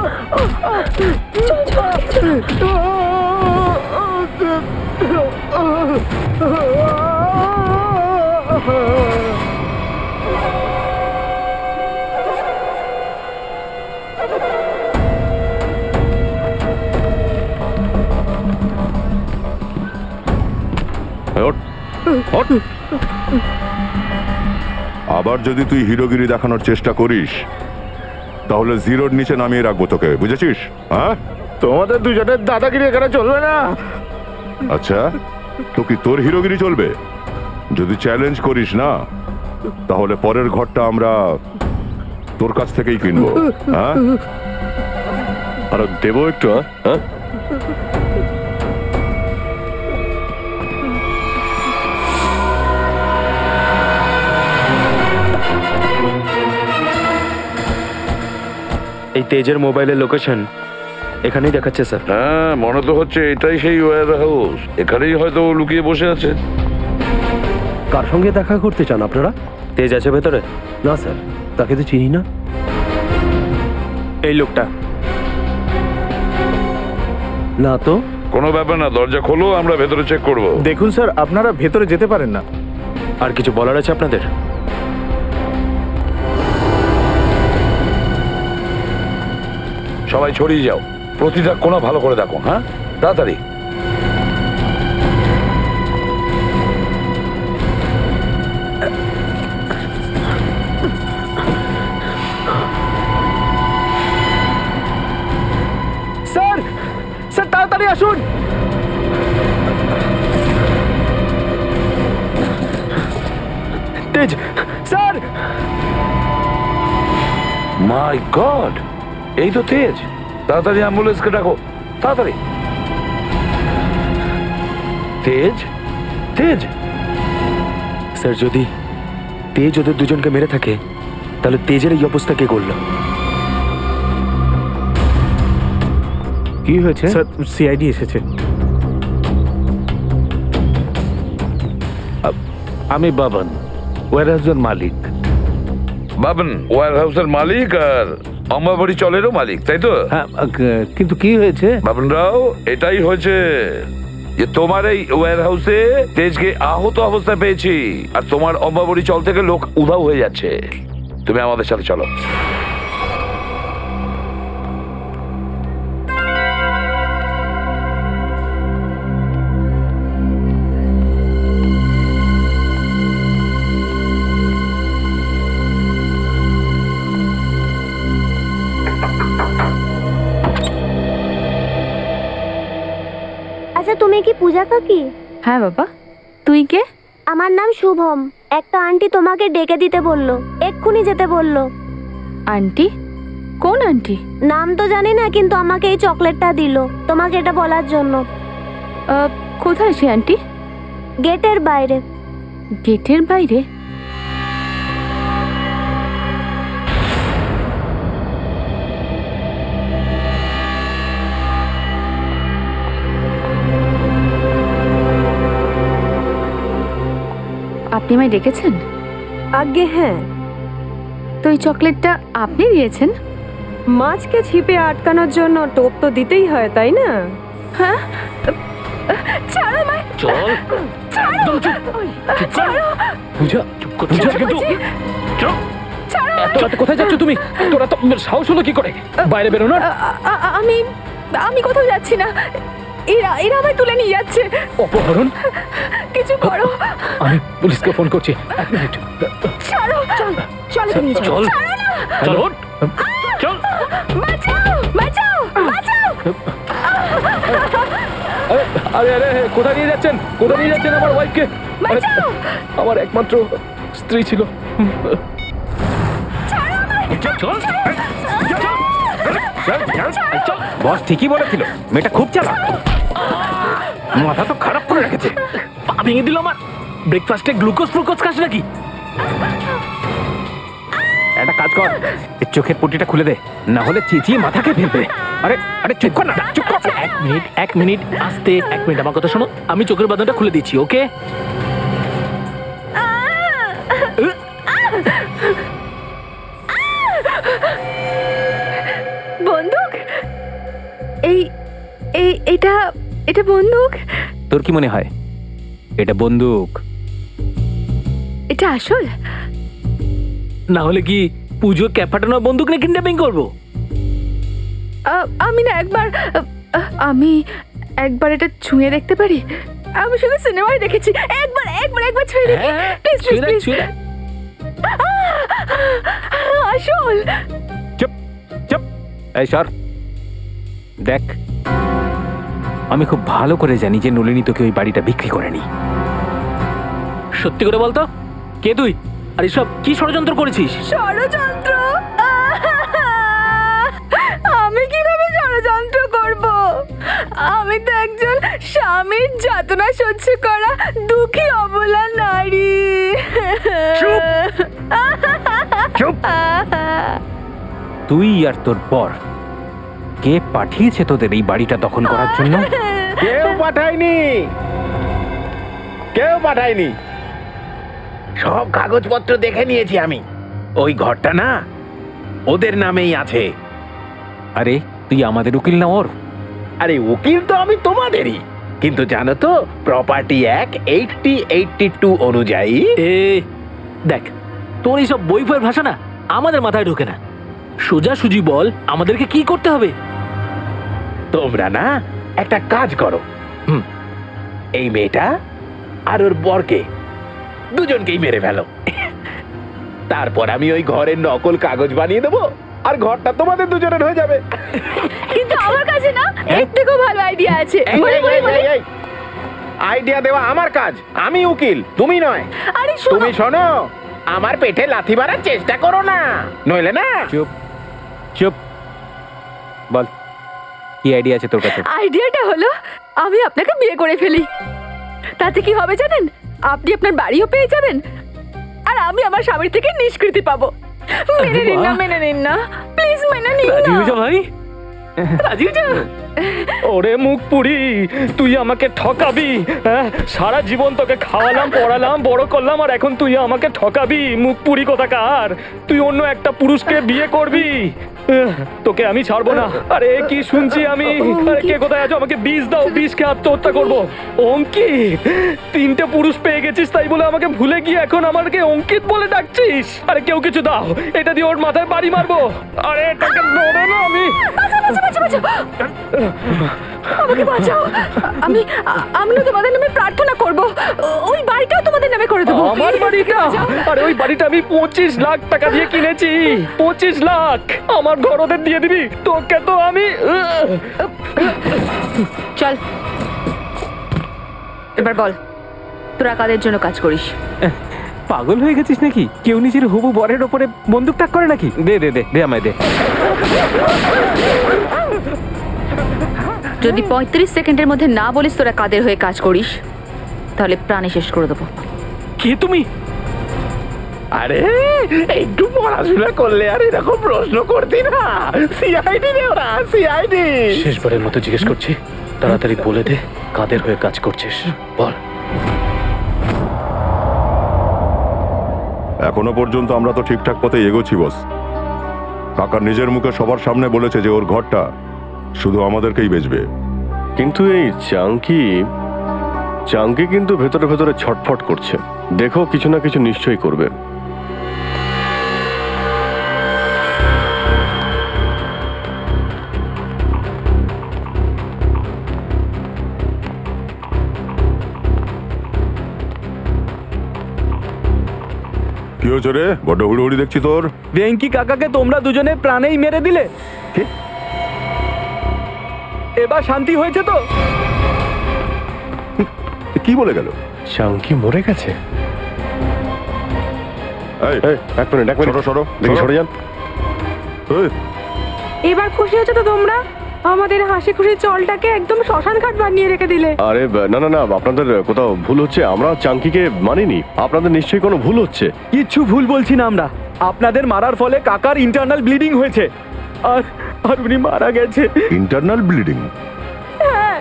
আবার যদি তুই হিরোগিরি দেখানোর চেষ্টা করিস তাহলে জিরোর নিচে নামিয়ে রাখবো তোকে, বুঝেছিস? হ্যাঁ, তোমাদের দুজনের দাদাগিরি এখানে চলবে না। আচ্ছা, তো কি তোর হিরোগিরি চলবে? যদি চ্যালেঞ্জ করিস না তাহলে পরের ঘরটা আমরা তোর কাছ থেকেই কিনবো। হ্যাঁ, আর দেবো একটু। হ্যাঁ, এই তেজের মোবাইলের লোকেশন এখানেই দেখাচ্ছে স্যার। হ্যাঁ, মনে তো হচ্ছে এটাই সেই ওয়্যার হাউস, এখানেই হয়তো ও লুকিয়ে বসে আছে। কার সঙ্গে দেখা করতে চান আপনারা? তেজ আছে ভেতরে? না স্যার, তাকে তো চিনি না। এই লোকটা? না তো। কোনো ব্যাপার না, দরজা খোলো, আমরা ভেতরে চেক করব। দেখুন স্যার, আপনারা ভেতরে যেতে পারেন না। আর কিছু বলার আছে আপনাদের? সবাই ছড়িয়ে যাও। প্রতিটা কোণা ভালো করে দেখো। হ্যাঁ, তাড়াতাড়ি। স্যার, স্যার তাড়াতাড়ি আসুন। তেজ, স্যার। মাই গড, এই তো তেজ। তাড়াতাড়ি অ্যাম্বুলেন্সকে ডাকো, তাড়াতাড়ি। তেজ, তেজ। স্যার, যদি তেজ ওদের দুজনকে মেরে থাকে তাহলে তেজের এই অবস্থা কে করলো? কি হয়েছে? স্যার, সিআইডি এসেছে। আমি বাবন, ওয়ারহাউসের মালিক। বাবন ওয়ারহাউসের মালিক আর অম্বাবাড়ি চলেরও মালিক, তাই তো? হ্যাঁ, কিন্তু কি হয়েছে? বাবন রাও, এটাই হয়েছে যে তোমার এই ওয়ারহাউসে তেজকে আহত অবস্থায় পেয়েছি, আর তোমার অম্বাবাড়ি চল থেকে লোক উধাও হয়ে যাচ্ছে। তুমি আমাদের সাথে চলো। আচ্ছা, তুমি কি পূজা কাকি? হ্যাঁ বাবা, তুই কে? আমার নাম শুভম। একটা আন্টি তোমাকে ডেকে দিতে বললো, এক্ষুনি যেতে বললো। আন্টি? কোন আন্টি? নাম তো জানি না, কিন্তু আমাকে এই চকলেটটা দিল তোমাকে এটা বলার জন্য। কোথায় সে আন্টি? গেটের বাইরে। গেটের বাইরে? আপনি আমায় ডেকেছেন? আগে হ্যাঁ। তো এই চকলেটটা আপনি দিয়েছেন? মাছকে ছিপে আটকানোর জন্য টোপ তো দিতেই হয়, তাই না? হ্যাঁ, ছাড়ো আমায়। চল, একদম চুপ। পূজা, চুপ করছো কিন্তু। চুপ। এত রাতে কোথায় যাচ্ছ তুমি? তোরা তো সাহস হলো কি করে বাইরে বেরোনোর? আমি কোথাও যাচ্ছি না। এরা আমায় তুলে নিয়ে যাচ্ছে। অপহরণ? কিছু করো। আমি পুলিশকে ফোন করছি। এক মিনিট। ছাড়ো। চল, চল, চল, চল, চল। বাঁচাও। আরে আরে, কোথায় নিয়ে যাচ্ছেন? কোথায় নিয়ে যাচ্ছেন আমার ওয়াইফকে? আমার একমাত্র স্ত্রী ছিল। বস ঠিকই বলেছিল, মেয়েটা খুব চালাক। মাথা তো খারাপ করে রেখেছে। পা ভেঙে দিল আমার। ব্রেকফাস্টে গ্লুকোজ খাস নাকি? একটা কাজ কর, চোখের পট্টিটা খুলে দে, না হলে চেঁচিয়ে মাথাকে ফেলবে। আরে আরে, চুপ কর না, চুপ কর। এক মিনিট আস্তে, এক মিনিট আমার কথা শোনো। আমি চোখের বাঁধনটা খুলে দিচ্ছি, ওকে? বন্দুক? এটা বন্দুক? তোর কি মনে হয় এটা বন্দুক? এটা আসল? না হলে কি পুজো ক্যাপ ফাটানোর বন্দুক নিয়ে কিডন্যাপিং করবো? আমি একবার এটা ছুঁয়ে দেখতে পারি? আমি শুধু সিনেমায় দেখেছি। একবার ছুঁয়ে দেখি প্লিজ। আসল? চুপ। এই সর, দেখ, আমি খুব ভালো করে জানি যে নলিনী তোকে ওই বাড়িটা বিক্রি করেনি। সত্যি করে বলতো, কে তুই? আর এসব কি ষড়যন্ত্র করেছিস? ষড়যন্ত্র? আমি কিভাবে ষড়যন্ত্র করব? আমি তো একজন স্বামীর যাতনা সহ্য করা দুঃখী অবলা নারী। চুপ। তুই আর তোর পর কে পাঠিয়েছে তোদের এই বাড়িটা দখল করার জন্য? কেউ পাঠায়নি। সব কাগজপত্র দেখে নিয়েছি আমি। ওই ঘরটা না ওদের নামেই আছে। আরে তুই আমাদের উকিল না ওর? আরে উকিল তো আমি তোমাদেরই, কিন্তু জানো তো প্রপার্টি অ্যাক্ট 8082 অনুযায়ী। দেখ, তোর এইসব বই ফয়ের ভাষা না আমাদের মাথায় ঢোকে না। সোজাসুজি বল, আমাদেরকে কি করতে হবে? তোমরা না একটা কাজ করো, এই মেয়েটা আর ওর বরকে দুজনকেই মেরে ফেলো। তারপর আমি ওই ঘরের নকল কাগজ বানিয়ে দেবো আর ঘরটা তোমাদের দুজনের হয়ে যাবে। কিন্তু আমার কাছে না এর থেকেও ভালো আইডিয়া আছে। আইডিয়া দেওয়া আমার কাজ, আমি উকিল, তুমি নয়। আরে তুমি শোনো, আমার পেটে লাথি মারার চেষ্টা করো না, নইলে না। চুপ চুপ, বল কি আইডিয়া আছে তোর কাছে? আইডিয়াটা হলো আমি আপনাকে বিয়ে করে ফেলি। তাতে কি হবে জানেন? আপনি আপনার বাড়িও পেয়ে যাবেন আর আমি আমার স্বামীর থেকে নিষ্কৃতি পাবো। মেনে নিন না, মেনে নিন না, প্লিজ মেনে নিন না। রাজি হয়ে যা ভাই, রাজি হয়ে যা। ওরে মুখ পুরি, তুই আমাকে ঠকাবি? সারা জীবন তোকে খাওয়ালাম, পড়ালাম, বড় করলাম, আর এখন তুই আমাকে ঠকাবি? মুখ পুরি কোথাকার, তুই অন্য একটা পুরুষকে বিয়ে করবি? তোকে আমি ছাড়বো না। আরে কি শুনছি আমি? আরে কে কোথায় আছো? আমাকে বিষ দাও, বিষ খেয়ে আত্মহত্যা করবো। অঙ্কিত, 3টে পুরুষ পেয়ে গেছিস তাই বলে আমাকে ভুলে গিয়ে এখন আমাকে অঙ্কিত বলে ডাকছিস? আরে কেউ কিছু দাও, এটা দিয়ে ওর মাথায় বাড়ি মারবো। আরে এটাকে ধরো না, আমি আমাকে বাঁচাও। আমি তোমাদের নামে প্রার্থনা করব, ওই বাড়িটাও তোমাদের নামে করে দেবো। আমার বাড়িটা? আরে ওই বাড়িটা আমি 25 লাখ টাকা দিয়ে কিনেছি। 25 লাখ আমার ঘর ওদের দিয়ে দিবি? তোকে তো আমি চল এবার বল, তোরা কাদের জন্য কাজ করিস? পাগল হয়ে গেছিস নাকি? কেউ নিজের হবু বরের ওপরে বন্দুক তাক করে নাকি? দে দে দে দে, আমায় দে। যদি 35 সেকেন্ডের মধ্যে না বলিস তোরা কাদের হয়ে কাজ করিস, তাহলে প্রাণে শেষ করে দেবো। কে তুমি? আরে একটু পড়াশোনা করলে আর এরকম প্রশ্ন করতি না। সিআইডি রে ওরা, সিআইডি। শেষবারের মতো জিজ্ঞেস করছি, তাড়াতাড়ি বলে দে কাদের হয়ে কাজ করছিস, বল। এখনো পর্যন্ত আমরা তো ঠিকঠাক পথে এগোচ্ছি বস। কাকা নিজের মুখে সবার সামনে বলেছে যে ওর ঘরটা শুধু আমাদেরকেই বেচবে। কিন্তু এই চাঙ্কি কিন্তু ভেতরে ভেতরে ছটফট করছে। দেখো কিছু না কিছু নিশ্চয়ই করবে। কি হয়েছে রে? বড্ড হুড়োহুড়ি দেখছি তোর। ভেঙ্কি কাকাকে তোমরা দুজনে প্রাণেই মেরে দিলে। এবার শান্তি হয়েছে তো? কি বলে গেল? চাঙ্কি মরে গেছে? এক মিনিট, সরো দেখি সরে যান। এবার খুশি হয়েছে তো তোমরা? আমাদের হাসি খুশি চলটাকে একদম শ্মশান ঘাট বানিয়ে রেখে দিলে। আরে না না না, আপনাদের কোথাও ভুল হচ্ছে। আমরা চাঙ্কিকে মানিনি, আপনাদের নিশ্চয়ই কোনো ভুল হচ্ছে। কিচ্ছু ভুল বলছি না আমরা। আপনাদের মারার ফলে কাকার ইন্টারনাল ব্লিডিং হয়েছে আর উনি মারা গেছে। Internal bleeding? হ্যাঁ,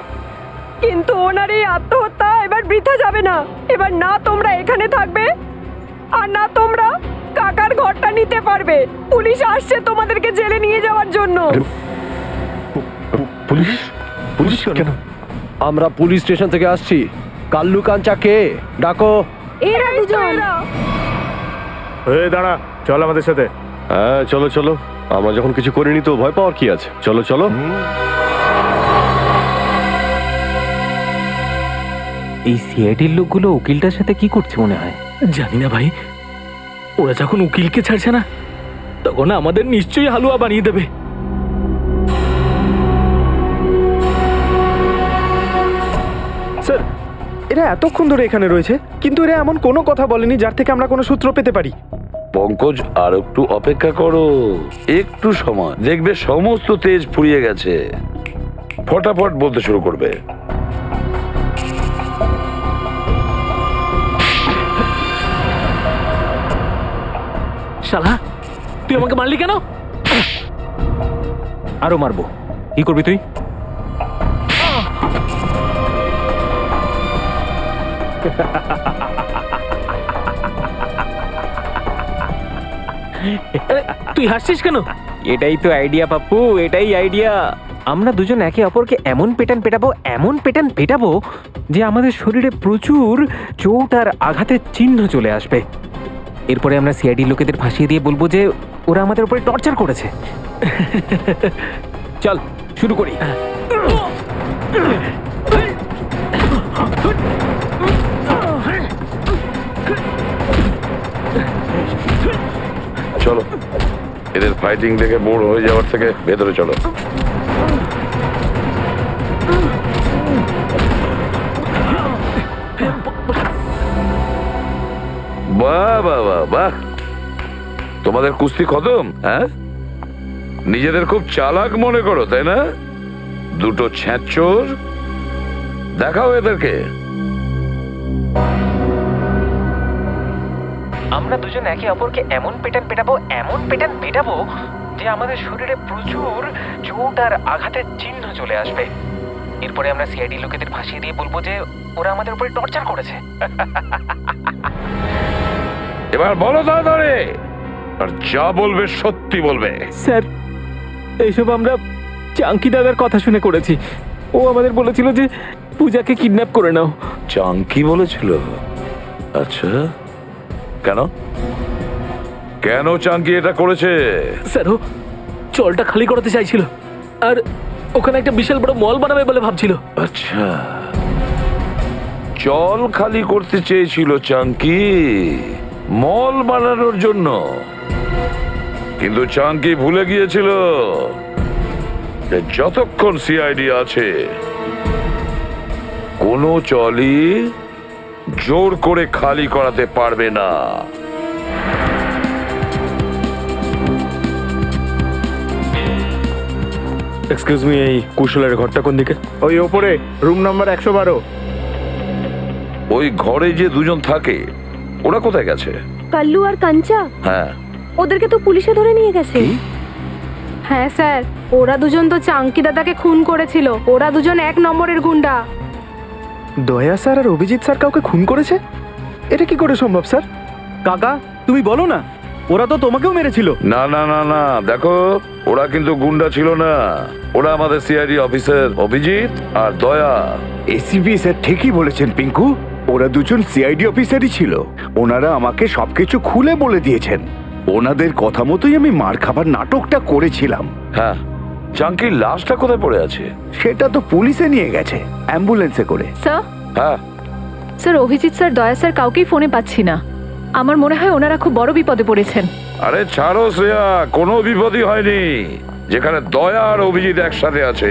কিন্তু ওনার এই আত্মহত্যা এবার বৃথা যাবে না। এবার না তোমরা এখানে থাকবে আর না তোমরা কাকার ঘরটা নিতে পারবে। পুলিশ আসছে তোমাদেরকে জেলে নিয়ে যাওয়ার জন্য। পুলিশ? পুলিশ কেন? আমরা পুলিশ স্টেশন থেকে আসছি। কাল্লু কাঞ্চা কে? ডাকো। এরা দুজন। দাঁড়া, চল আমাদের সাথে। হ্যাঁ চলো চলো, আমরা যখন কিছু করিনি তো ভয় পাওয়ার কি আছে? চলো চলো। এই সিআইডির লোকগুলো উকিলটার সাথে কি করছে মনে হয়? জানি না ভাই, ওরা যখন উকিলকে ছাড়ছে না তখন আমাদের নিশ্চয়ই হালুয়া বানিয়ে দেবে। স্যার, এরা এতক্ষণ ধরে এখানে রয়েছে কিন্তু এরা এমন কোনো কথা বলেনি যার থেকে আমরা কোনো সূত্র পেতে পারি। পঙ্কজ, আর একটু অপেক্ষা করো, একটু সময়, দেখবে সমস্ত তেজ ফুরিয়ে গেছে, ফটাফট বলতে শুরু করবে। শালা, তুই আমাকে মারলি কেন? আরো মারবো। কি করবি তুই? তুই হাসছিস কেন? এটাই তো আইডিয়া পাপ্পু, এটাই আইডিয়া। আমরা দুজন একে অপরকে এমন পেটান পেটাবো যে আমাদের শরীরে প্রচুর চোট আর আঘাতের চিহ্ন চলে আসবে। এরপরে আমরা সিআইডি লোকেদের ফাঁসিয়ে দিয়ে বলবো যে ওরা আমাদের উপরে টর্চার করেছে। চল শুরু করি। চলো, এদের ফাইটিং দেখে বোর হয়ে যাওয়ার থেকে ভেতরে চলো। বাহ বাহ বাহ বাহ, তোমাদের কুস্তি খতম? হ্যাঁ, নিজেদের খুব চালাক মনে করো তাই না? দুটো ছ্যাঁচোর, দেখাও এদেরকে। আমরা দুজন একে অপরকে এমন পেটান পেটাবো যে আমাদের শরীরে প্রচুর চোট আর আঘাতের চিহ্ন চলে আসবে। এরপরে আমরা সিআইডি লোকেদের ফাঁসিয়ে দিয়ে বলবো যে ওরা আমাদের উপরে টর্চার করেছে। এবার বলো তাড়াতাড়ি, আর যা বলবে সত্যি বলবে। স্যার, এইসব আমরা চাঙ্কি দাদার কথা শুনে করেছি। ও আমাদের বলেছিল যে পূজাকে কিডন্যাপ করে নাও। চাঙ্কি বলেছিল? আচ্ছা, কেন কেন চাঙ্কি এটা করেছে? স্যার, ও জলটা খালি করাতে চাইছিল আর ওখানে একটা বিশাল বড় মল বানাবে বলে ভাবছিল। আচ্ছা, জল খালি করতে চেয়েছিল চাঙ্কি মল বানানোর জন্য, কিন্তু চাঙ্কি ভুলে গিয়েছিল যে যতক্ষণ সিআইডি আছে কোনো চলই জোর করে খালি করাতে পারবে না। এক্সকিউজ মি, এই কুশলের ঘরটা কোন দিকে? ওই ওপরে, রুম নাম্বার 112। ওই ঘরে যে দুজন থাকে ওরা কোথায় গেছে? কাল্লু আর কাঞ্চা, হ্যাঁ, ওদেরকে তো পুলিশে ধরে নিয়ে গেছে। হ্যাঁ স্যার, ওরা দুজন তো চাঙ্কি দাদাকে খুন করেছিল। ওরা দুজন 1 নম্বরের গুন্ডা। দয়া স্যার আর অভিজিৎ স্যার কাউকে খুন করেছে? এটা কি করে সম্ভব স্যার? কাকা তুমি বলো না, ওরা তো তোমাকেও মেরেছিল। না না না না, দেখো ওরা কিন্তু গুন্ডা ছিল না, ওরা আমাদের সিআইডি অফিসার অভিজিৎ আর দয়া। এসিপি স্যার ঠিকই বলেছেন পিঙ্কু, ওরা দুজন সিআইডি অফিসারই ছিল। ওনারা আমাকে সবকিছু খুলে বলে দিয়েছেন। ওনাদের কথা মতোই আমি মার খাবার নাটকটা করেছিলাম। হ্যাঁ, চাঙ্কির লাশটা কোথায় পড়ে আছে? সেটা তো পুলিশে নিয়ে গেছে অ্যাম্বুলেন্সে করে। স্যার, হ্যাঁ স্যার অভিজিৎ স্যার, দয়া স্যার কাউকেই ফোনে পাচ্ছি না। আমার মনে হয় ওনারা খুব বড় বিপদে পড়েছেন। আরে ছাড়ো শ্রেয়া, কোনো বিপদই হয়নি, যেখানে দয়া আর অভিজিৎ একসাথে আছে।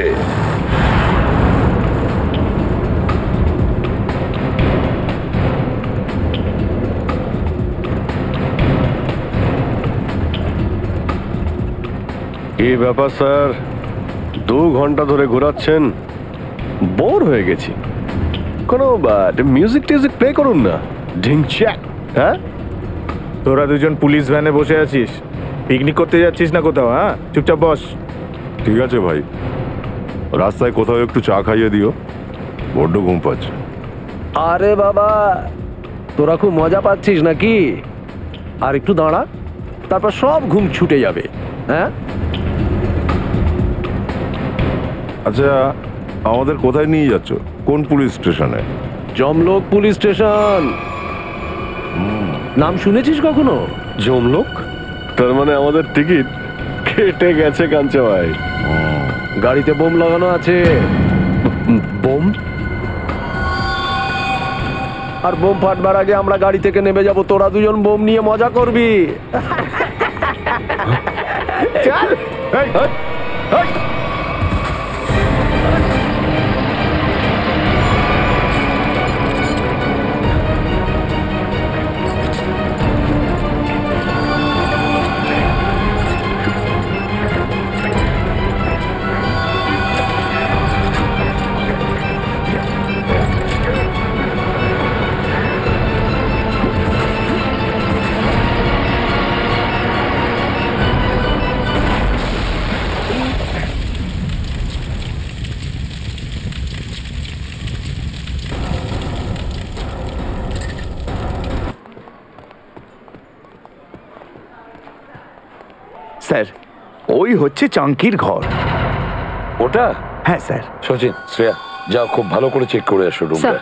কি ব্যাপার স্যার, 2 ঘন্টা ধরে ঘোরাচ্ছেন, বোর হয়ে গেছি। কোনো মিউজিক টিউজিক প্লে করুন না। ঢিংচ্যাক। হ্যাঁ, তোরা দুজন পুলিশ ভ্যানে বসে আছিস, পিকনিক করতে যাচ্ছিস না কোথাও? হ্যাঁ, চুপচাপ বস। ঠিক আছে ভাই, রাস্তায় কোথাও একটু চা খাইয়ে দিও, বড্ড ঘুম পাচ্ছে। আরে বাবা, তোরা খুব মজা পাচ্ছিস নাকি? আর একটু দাঁড়া, তারপর সব ঘুম ছুটে যাবে। হ্যাঁ, আচ্ছা, আমাদের কোথায় নিয়ে যাচ্ছ? কোন পুলিশ স্টেশনে? জমলোক পুলিশ স্টেশন। নাম শুনেছিস কখনো? জমলোক? তার মানে আমাদের টিকিট কেটে গেছে কাঞ্চা ভাই। গাড়িতে বোম লাগানো আছে। বোম? আর বোম ফাটবার আগে আমরা গাড়ি থেকে নেমে যাব, তোরা দুজন বোম নিয়ে মজা করবি। চল। এই, এই, এই। স্যার, ওই হচ্ছে চাঙ্কির ঘর। ওটা? হ্যাঁ স্যার। সচিন, শ্রেয়া, যাও খুব ভালো করে চেক করে আসো রুমটা।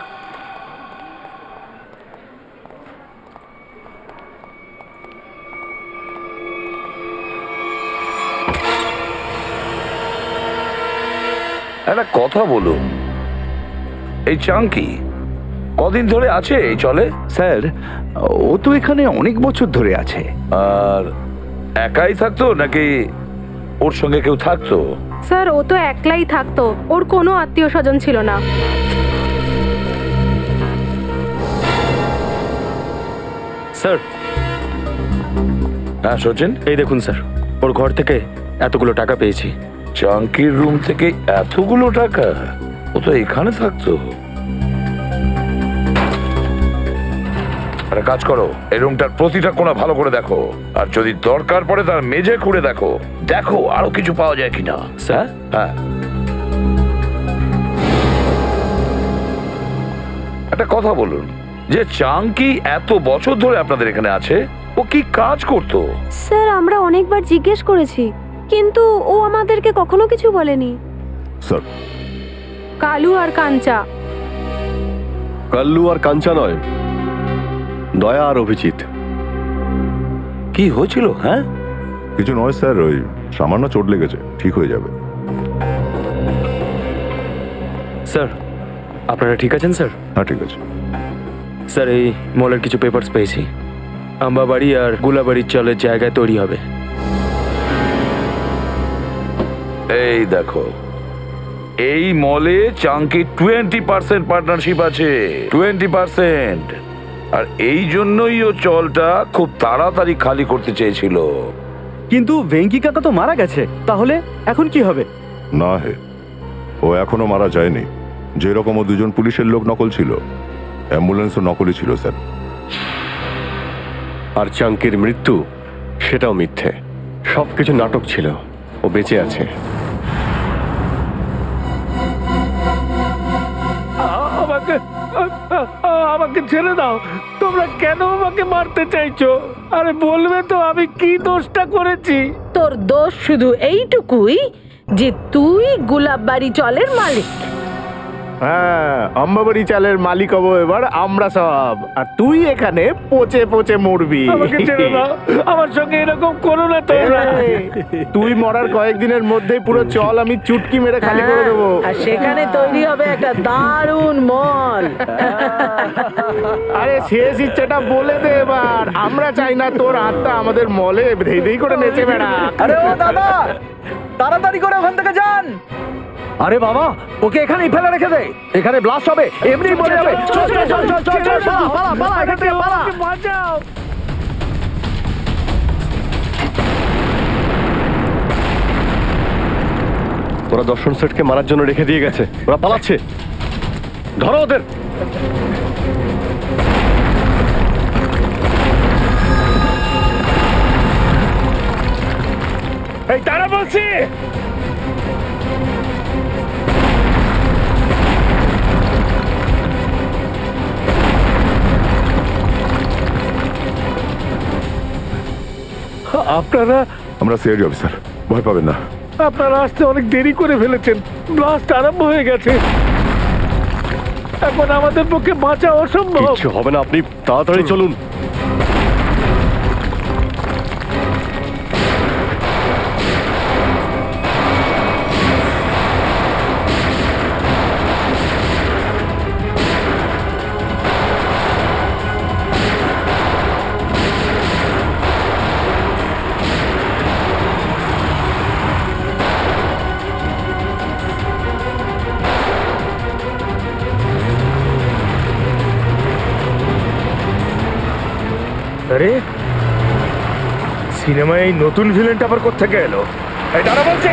একটা কথা বলুন, এই চাঙ্কি কদিন ধরে আছে এই চলে? স্যার ও তো এখানে অনেক বছর ধরে আছে। আর একাই থাকতো নাকি ওর সঙ্গে কেউ থাকতো? স্যার ও তো একলাই থাকতো, ওর কোনো আত্মীয় স্বজন ছিল না। স্যার। হ্যাঁ সচিন, এই দেখুন স্যার, ওর ঘর থেকে এতগুলো টাকা পেয়েছি। চাঙ্কির রুম থেকে এতগুলো টাকা? ও তো এখানে থাকতো। একটা কাজ করো, এই রুমটার প্রতিটা কোণা ভালো করে দেখো, আর যদি দরকার পড়ে তার মেঝে খুঁড়ে দেখো, দেখো আরো কিছু পাওয়া যায় কিনা। স্যার? হ্যাঁ। একটা কথা বলুন, যে চাঙ্কি এত বছর ধরে আপনাদের এখানে আছে, ও কি কাজ করতো? স্যার আমরা অনেকবার জিজ্ঞেস করেছি, কিন্তু ও আমাদেরকে কখনো কিছু বলেনি। স্যার, কালু আর কাঞ্চা। কাল্লু আর কাঞ্চা নয়, দয়া আর অভিজিৎ। কি হয়েছিল? হ্যাঁ কিছু নয় স্যার, ওই সামান্য চোট লেগেছে, ঠিক হয়ে যাবে। স্যার আপনারা ঠিক আছেন স্যার? হ্যাঁ ঠিক আছে স্যার, এই মলের কিছু পেপারস পেয়েছি, আম্বাবাড়ি আর গুলাবাড়ির চলের জায়গায় তৈরি হবে। এই দেখো, এই মলে চাঙ্কি 20% পার্টনারশিপ আছে, 20%। আর এই জন্যই ও চলটা খুব তাড়াতাড়ি খালি করতে চেয়েছিল। কিন্তু ভেঙ্কি কাকা তো মারা গেছে, তাহলে এখন কি হবে? না হে, ও এখনো মারা যায়নি। যেরকম ও দুজন পুলিশের লোক নকল ছিল, অ্যাম্বুলেন্সও নকলই ছিল স্যার। আর চাঙ্কির মৃত্যু, সেটাও মিথ্যে, সবকিছু নাটক ছিল। ও বেঁচে আছে। আমাকে ছেড়ে দাও, তোমরা কেন আমাকে মারতে চাইছো? আরে বলবে তো আমি কি দোষটা করেছি? তোর দোষ শুধু এইটুকুই যে তুই গুলাববাড়ি চলের মালিক। হ্যাঁ, আম্বাবাড়ি চালের মালিক হবো এবার আমরা সব, আর তুই এখানে পচে পচে মরবি। আমাকে ছেড়ে দাও, আমার সঙ্গে এরকম করো না তোমরা। তুই মরার কয়েকদিনের মধ্যেই পুরো চল আমি চুটকি মেরে খালি করে দেবো। আর সেখানে তৈরি হবে একটা দারুণ মল। আরে শেষ ইচ্ছাটা বলে দে এবার। আমরা চাই না তোর আত্মা আমাদের মলে ধেই ধেই করে নেচে বেড়া। আরে ও দাদা, তাড়াতাড়ি করে ওখান থেকে যান। আরে বাবা, ওকে এখানেই ফেলে রেখে দে, এখানে ব্লাস্ট হবে, এমনি মরে যাবে। চল চল চল চল চল চল, পালা পালা পালা, এখান থেকে পালা। বাঁচাও। ওরা দর্শন সেটকে মারার জন্য রেখে দিয়ে গেছে, ওরা পালাচ্ছে। ধরো ওদের। এই তারা বলছি, আপনারা? আমরা সিআইডি অফিসার, ভয় পাবেন না। আপনারা আসতে অনেক দেরি করে ফেলেছেন, ব্লাস্ট আরম্ভ হয়ে গেছে। এখন আমাদের পক্ষে বাঁচা অসম্ভব। কিচ্ছু হবে না, আপনি তাড়াতাড়ি চলুন। আরে সিনেমায় এই নতুন ভিলেনটা আবার কোত্থেকে এলো? এই তারা বলছে,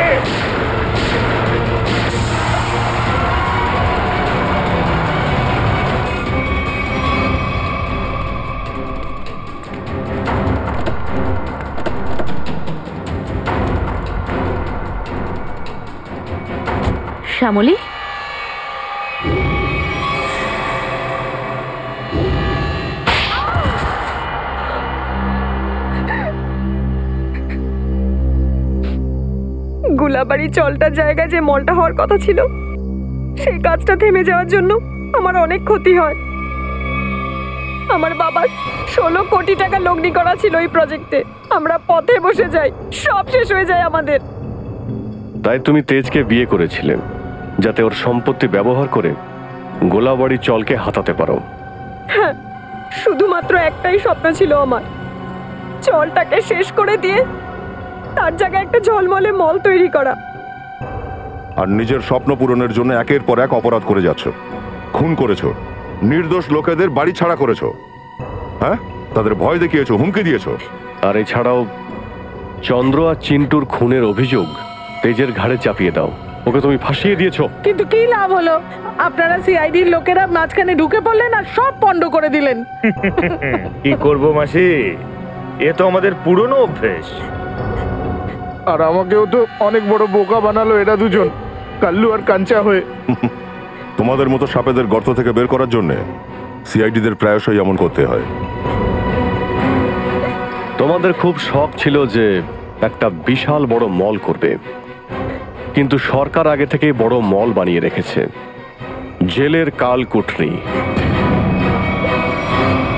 শ্যামলী, গুলাবাড়ি চলটার জায়গায় যে মলটা হওয়ার কথা ছিল, সেই কাজটা থেমে যাওয়ার জন্য আমার অনেক ক্ষতি হয়। আমার বাবার 16 কোটি টাকা লগ্নি করা ছিল এই প্রজেক্টে। আমরা পথে বসে যাই, সব শেষ হয়ে যায় আমাদের। তাই তুমি তেজকে বিয়ে করেছিলে, যাতে ওর সম্পত্তি ব্যবহার করে গোলাবাড়ি চলকে হাতাতে পারো। হ্যাঁ, শুধুমাত্র একটাই স্বপ্ন ছিল আমার, চলটাকে শেষ করে দিয়ে তার জায়গায় একটা ঝলমলে মল তৈরি করা। আর নিজের স্বপ্ন পূরণের জন্য একের পর এক অপরাধ করে যাচ্ছ। খুন করেছো, নির্দোষ লোকেদের বাড়ি ছাড়া করেছো, হ্যাঁ, তাদের ভয় দেখিয়েছো, হুমকি দিয়েছো। আর এছাড়াও চন্দ্র আর চিন্টুর খুনের অভিযোগ তেজের ঘাড়ে চাপিয়ে দাও। ওকে তুমি ফাঁসিয়ে দিয়েছো। কিন্তু কি লাভ হলো? আপনারা সিআইডির লোকেরা মাঝখানে ঢুকে পড়লেন আর সব পণ্ড করে দিলেন। কি করব মাসি, এ তো আমাদের পুরনো অভ্যেস। আর আমাকেও তো অনেক বড় বোকা বানালো এরা দুজন, কাল্লু আর কাঞ্চা হয়ে। তোমাদের মতো সাপেদের গর্ত থেকে বের করার জন্য সিআইডিদের প্রায়শই এমন করতে হয়। তোমাদের খুব শখ ছিল যে একটা বিশাল বড় মল করবে, কিন্তু সরকার আগে থেকে বড় মল বানিয়ে রেখেছে, জেলের কাল কুঠরি।